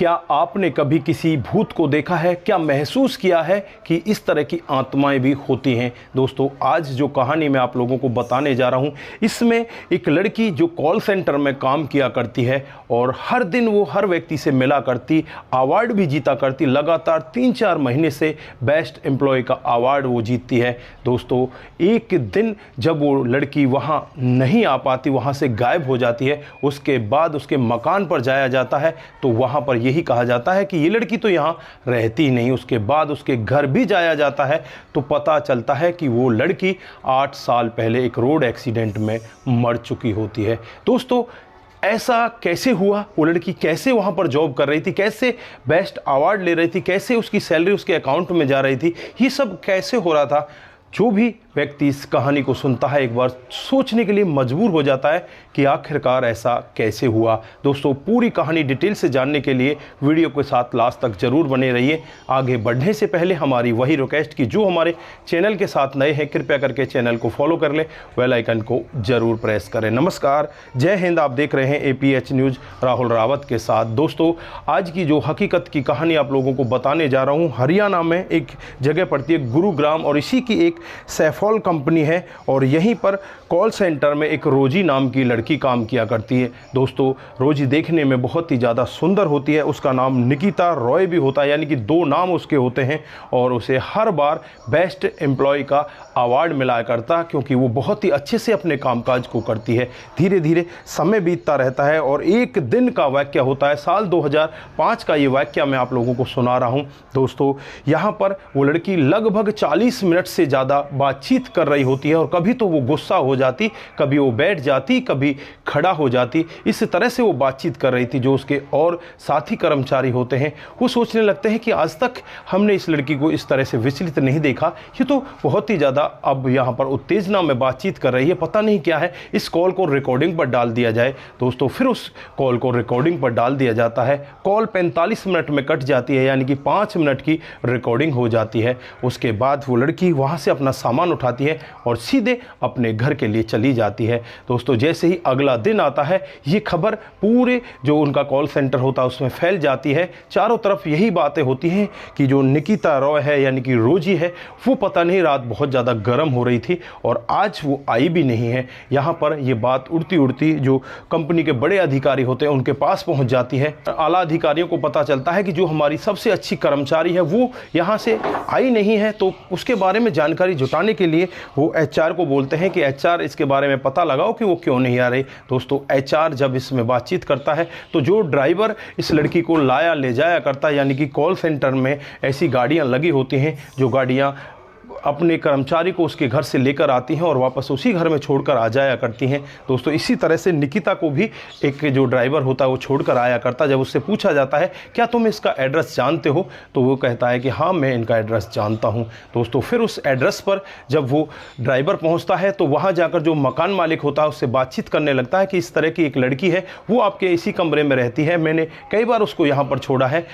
क्या आपने कभी किसी भूत को देखा है? क्या महसूस किया है कि इस तरह की आत्माएं भी होती हैं? दोस्तों, आज जो कहानी मैं आप लोगों को बताने जा रहा हूं, इसमें एक लड़की जो कॉल सेंटर में काम किया करती है और हर दिन वो हर व्यक्ति से मिला करती, अवार्ड भी जीता करती, लगातार 3-4 महीने से बेस्ट एम्प्लॉय का अवार्ड वो जीतती है। दोस्तों, एक दिन जब वो लड़की वहाँ नहीं आ पाती, वहाँ से गायब हो जाती है, उसके बाद उसके मकान पर जाया जाता है तो वहाँ पर यही कहा जाता है कि ये लड़की तो यहाँ रहती ही नहीं। उसके बाद उसके घर भी जाया जाता है तो पता चलता है कि वो लड़की 8 साल पहले एक रोड एक्सीडेंट में मर चुकी होती है। दोस्तों, ऐसा कैसे हुआ? वो लड़की कैसे वहाँ पर जॉब कर रही थी, कैसे बेस्ट अवार्ड ले रही थी, कैसे उसकी सैलरी उसके अकाउंट में जा रही थी, ये सब कैसे हो रहा था? जो भी व्यक्ति इस कहानी को सुनता है एक बार सोचने के लिए मजबूर हो जाता है कि आखिरकार ऐसा कैसे हुआ। दोस्तों, पूरी कहानी डिटेल से जानने के लिए वीडियो के साथ लास्ट तक जरूर बने रहिए। आगे बढ़ने से पहले हमारी वही रिक्वेस्ट कि जो हमारे चैनल के साथ नए हैं, कृपया करके चैनल को फॉलो कर लें, बेल आइकन को जरूर प्रेस करें। नमस्कार, जय हिंद। आप देख रहे हैं APH न्यूज़ राहुल रावत के साथ। दोस्तों, आज की जो हकीकत की कहानी आप लोगों को बताने जा रहा हूँ, हरियाणा में एक जगह पड़ती है गुरुग्राम, और इसी की एक सैफॉल कंपनी है और यहीं पर कॉल सेंटर में एक रोजी नाम की लड़की काम किया करती है। दोस्तों, रोजी देखने में बहुत ही ज़्यादा सुंदर होती है। उसका नाम निकिता रॉय भी होता है, यानी कि 2 नाम उसके होते हैं, और उसे हर बार बेस्ट एम्प्लॉय का अवार्ड मिला करता क्योंकि वो बहुत ही अच्छे से अपने कामकाज को करती है। धीरे धीरे समय बीतता रहता है और एक दिन का वाक्य होता है, साल 2005 का ये वाक्य मैं आप लोगों को सुना रहा हूँ। दोस्तों, यहाँ पर वो लड़की लगभग 40 मिनट से ज़्यादा बातचीत कर रही होती है और कभी तो वो गुस्सा हो जाती, कभी वो बैठ जाती, कभी खड़ा हो जाती। इस तरह से वो बातचीत कर रही थी। जो उसके और साथी कर्मचारी होते हैं वो सोचने लगते हैं कि आज तक हमने इस लड़की को इस तरह से विचलित नहीं देखा, ये तो बहुत ही ज़्यादा अब यहाँ पर उत्तेजना में बातचीत कर रही है, पता नहीं क्या है। इस कॉल को रिकॉर्डिंग पर डाल दिया जाए। दोस्तों, फिर उस कॉल को रिकॉर्डिंग पर डाल दिया जाता है। कॉल 45 मिनट में कट जाती है, यानी कि 5 मिनट की रिकॉर्डिंग हो जाती है। उसके बाद वो लड़की वहाँ से अपना सामान उठाती है और सीधे अपने घर के लिए चली जाती है। दोस्तों, जैसे ही अगला दिन आता है, ये खबर पूरे जो उनका कॉल सेंटर होता है उसमें फैल जाती है। चारों तरफ यही बातें होती हैं कि जो निकिता रॉय है, यानी कि रोजी है, वो पता नहीं रात बहुत ज़्यादा गर्म हो रही थी और आज वो आई भी नहीं है। यहाँ पर ये बात उड़ती उड़ती जो कंपनी के बड़े अधिकारी होते हैं उनके पास पहुँच जाती है। आला अधिकारियों को पता चलता है कि जो हमारी सबसे अच्छी कर्मचारी है वो यहाँ से आई नहीं है, तो उसके बारे में जानकारी जुटाने के लिए वो HR को बोलते हैं कि HR, इसके बारे में पता लगाओ कि वो क्यों नहीं आ रही। दोस्तों, HR जब इसमें बातचीत करता है तो जो ड्राइवर इस लड़की को लाया ले जाया करता है, यानी कि कॉल सेंटर में ऐसी गाड़ियां लगी होती हैं जो गाड़ियां अपने कर्मचारी को उसके घर से लेकर आती हैं और वापस उसी घर में छोड़कर आ जाया करती हैं। दोस्तों, इसी तरह से निकिता को भी एक जो ड्राइवर होता है वो छोड़कर आया करता। जब उससे पूछा जाता है क्या तुम इसका एड्रेस जानते हो, तो वो कहता है कि हाँ, मैं इनका एड्रेस जानता हूँ। दोस्तों, फिर उस एड्रेस पर जब वो ड्राइवर पहुँचता है तो वहाँ जाकर जो मकान मालिक होता है उससे बातचीत करने लगता है कि इस तरह की एक लड़की है, वो आपके इसी कमरे में रहती है, मैंने कई बार उसको यहाँ पर छोड़ा है।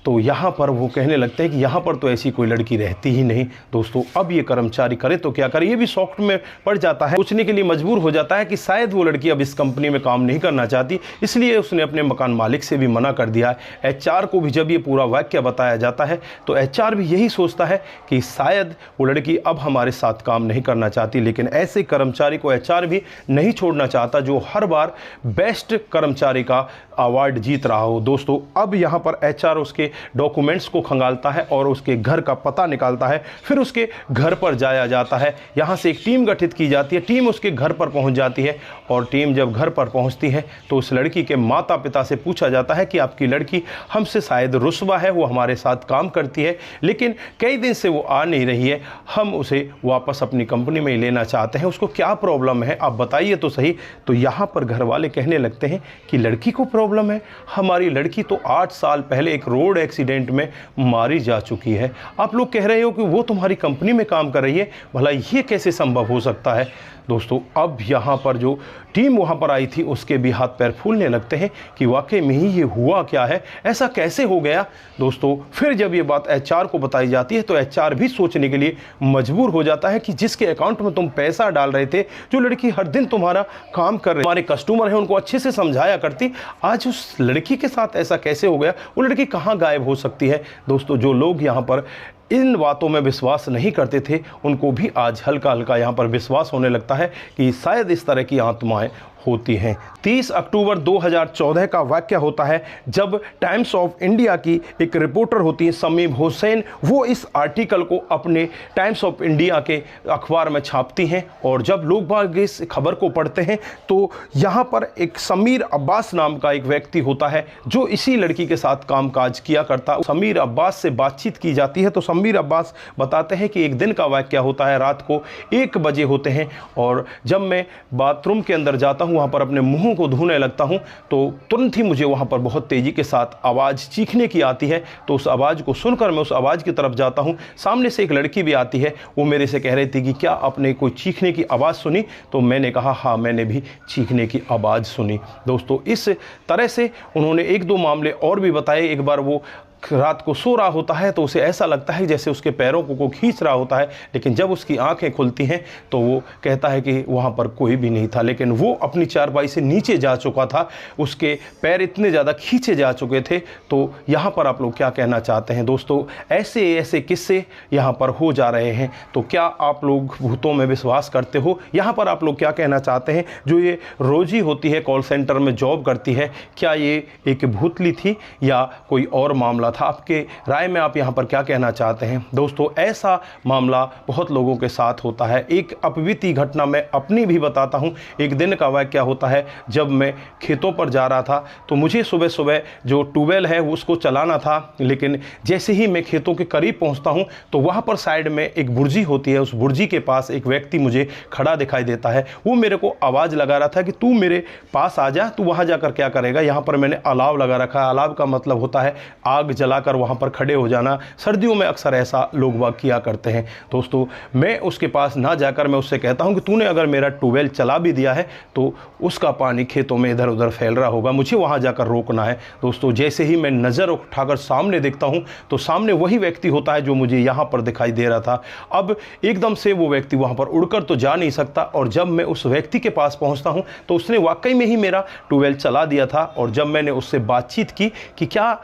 तो यहाँ पर वो कहने लगते हैं कि यहाँ पर तो ऐसी कोई लड़की रहती ही नहीं। दोस्तों, अब ये कर्मचारी करे तो क्या करे, ये भी शॉक में पड़ जाता है। सोचने के लिए मजबूर हो जाता है कि शायद वो लड़की अब इस कंपनी में काम नहीं करना चाहती, इसलिए उसने अपने मकान मालिक से भी मना कर दिया है। HR को भी जब ये पूरा वाक्य बताया जाता है तो HR भी यही सोचता है कि शायद वो लड़की अब हमारे साथ काम नहीं करना चाहती, लेकिन ऐसे कर्मचारी को HR भी नहीं छोड़ना चाहता जो हर बार बेस्ट कर्मचारी का अवार्ड जीत रहा हो। दोस्तों, अब यहाँ पर HR उसके डॉक्यूमेंट्स को खंगालता है और उसके घर का पता निकालता है। फिर उसके घर पर जाया जाता है। यहाँ से एक टीम गठित की जाती है। टीम उसके घर पर पहुँच जाती है और टीम जब घर पर पहुँचती है तो उस लड़की के माता पिता से पूछा जाता है कि आपकी लड़की हमसे शायद रुस्वा है, वो हमारे साथ काम करती है लेकिन कई दिन से वो आ नहीं रही है, हम उसे वापस अपनी कंपनी में ही लेना चाहते हैं, उसको क्या प्रॉब्लम है आप बताइए तो सही। तो यहाँ पर घर वाले कहने लगते हैं कि लड़की को प्रॉब्लम है, हमारी लड़की तो 8 साल पहले एक रोड एक्सीडेंट में मारी जा चुकी है। आप लोग कह रहे हो कि वो तुम्हारी कंपनी में काम कर रही है, भला ये कैसे संभव हो सकता है? दोस्तों अब यहाँ पर जो टीम वहाँ पर आई थी उसके भी हाथ पैर फूलने लगते हैं कि वाकई में ही ये हुआ क्या है, ऐसा कैसे हो गया। दोस्तों फिर जब ये बात एचआर को बताई जाती है तो एचआर भी सोचने के लिए मजबूर हो जाता है कि जिसके अकाउंट में तुम पैसा डाल रहे थे, जो लड़की हर दिन तुम्हारा काम कर रहे, हमारे कस्टमर हैं, उनको अच्छे से समझाया करती, आज उस लड़की के साथ ऐसा कैसे हो गया, वो लड़की कहाँ गायब हो सकती है। दोस्तों जो लोग यहाँ पर इन बातों में विश्वास नहीं करते थे उनको भी आज हल्का हल्का यहाँ पर विश्वास होने लगता है कि शायद इस तरह की आत्माएं होती हैं। 30 अक्टूबर 2014 का वाकया होता है जब टाइम्स ऑफ इंडिया की एक रिपोर्टर होती है समीम हुसैन, वो इस आर्टिकल को अपने टाइम्स ऑफ इंडिया के अखबार में छापती हैं और जब लोग बाग इस खबर को पढ़ते हैं तो यहाँ पर एक समीर अब्बास नाम का एक व्यक्ति होता है जो इसी लड़की के साथ कामकाज किया करता। समीर अब्बास से बातचीत की जाती है तो समीर अब्बास बताते हैं कि एक दिन का वाकया होता है, रात को 1 बजे होते हैं और जब मैं बाथरूम के अंदर जाता हूँ, वहाँ पर अपने मुंह को धोने लगता हूँ तो तुरंत ही मुझे वहाँ पर बहुत तेज़ी के साथ आवाज़ चीखने की आती है। तो उस आवाज़ को सुनकर मैं उस आवाज़ की तरफ जाता हूँ। सामने से एक लड़की भी आती है, वो मेरे से कह रही थी कि क्या आपने कोई चीखने की आवाज़ सुनी? तो मैंने कहा हाँ, मैंने भी चीखने की आवाज़ सुनी। दोस्तों इस तरह से उन्होंने 1-2 मामले और भी बताए। एक बार वो रात को सो रहा होता है तो उसे ऐसा लगता है जैसे उसके पैरों को खींच रहा होता है, लेकिन जब उसकी आंखें खुलती हैं तो वो कहता है कि वहाँ पर कोई भी नहीं था, लेकिन वो अपनी चारपाई से नीचे जा चुका था, उसके पैर इतने ज़्यादा खींचे जा चुके थे। तो यहाँ पर आप लोग क्या कहना चाहते हैं दोस्तों? ऐसे ऐसे किस्से यहाँ पर हो जा रहे हैं, तो क्या आप लोग भूतों में विश्वास करते हो? यहाँ पर आप लोग क्या कहना चाहते हैं? जो ये रोजी होती है, कॉल सेंटर में जॉब करती है, क्या ये एक भूतली थी या कोई और मामला था? आपके राय में आप यहाँ पर क्या कहना चाहते हैं? दोस्तों ऐसा मामला बहुत लोगों के साथ होता है। एक अपबीती घटना मैं अपनी भी बताता हूँ। एक दिन का वाकया होता है जब मैं खेतों पर जा रहा था तो मुझे सुबह सुबह जो ट्यूबवेल है उसको चलाना था, लेकिन जैसे ही मैं खेतों के करीब पहुँचता हूँ तो वहाँ पर साइड में एक बुर्जी होती है, उस बुर्जी के पास एक व्यक्ति मुझे खड़ा दिखाई देता है। वो मेरे को आवाज़ लगा रहा था कि तू मेरे पास आ जा, तू वहाँ जाकर क्या करेगा? यहाँ पर मैंने अलाव लगा रखा है। अलाव का मतलब होता है आग जलाकर वहाँ पर खड़े हो जाना। सर्दियों में अक्सर ऐसा लोग वाग किया करते हैं। दोस्तों मैं उसके पास ना जाकर मैं उससे कहता हूँ कि तूने अगर मेरा ट्यूबवेल चला भी दिया है तो उसका पानी खेतों में इधर उधर फैल रहा होगा, मुझे वहाँ जाकर रोकना है। दोस्तों जैसे ही मैं नज़र उठाकर सामने देखता हूँ तो सामने वही व्यक्ति होता है जो मुझे यहाँ पर दिखाई दे रहा था। अब एकदम से वो व्यक्ति वहाँ पर उड़कर तो जा नहीं सकता और जब मैं उस व्यक्ति के पास पहुँचता हूँ तो उसने वाकई में ही मेरा ट्यूबवेल चला दिया था। और जब मैंने उससे बातचीत की कि क्या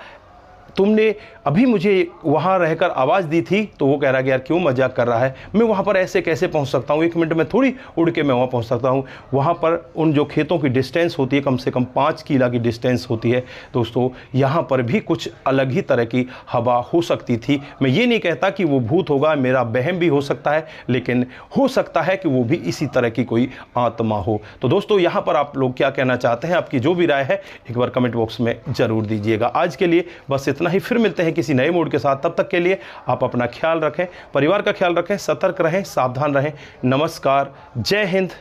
तुमने अभी मुझे वहाँ रहकर आवाज़ दी थी, तो वो कह रहा कि यार क्यों मजाक कर रहा है, मैं वहाँ पर ऐसे कैसे पहुँच सकता हूँ, 1 मिनट में थोड़ी उड़ के मैं वहाँ पहुँच सकता हूँ। वहाँ पर उन जो खेतों की डिस्टेंस होती है कम से कम 5 किला की डिस्टेंस होती है। दोस्तों यहाँ पर भी कुछ अलग ही तरह की हवा हो सकती थी। मैं ये नहीं कहता कि वो भूत होगा, मेरा वहम भी हो सकता है, लेकिन हो सकता है कि वो भी इसी तरह की कोई आत्मा हो। तो दोस्तों यहाँ पर आप लोग क्या कहना चाहते हैं? आपकी जो भी राय है एक बार कमेंट बॉक्स में ज़रूर दीजिएगा। आज के लिए बस इतना ही, फिर मिलते हैं किसी नए मूड के साथ। तब तक के लिए आप अपना ख्याल रखें, परिवार का ख्याल रखें, सतर्क रहें, सावधान रहें। नमस्कार, जय हिंद,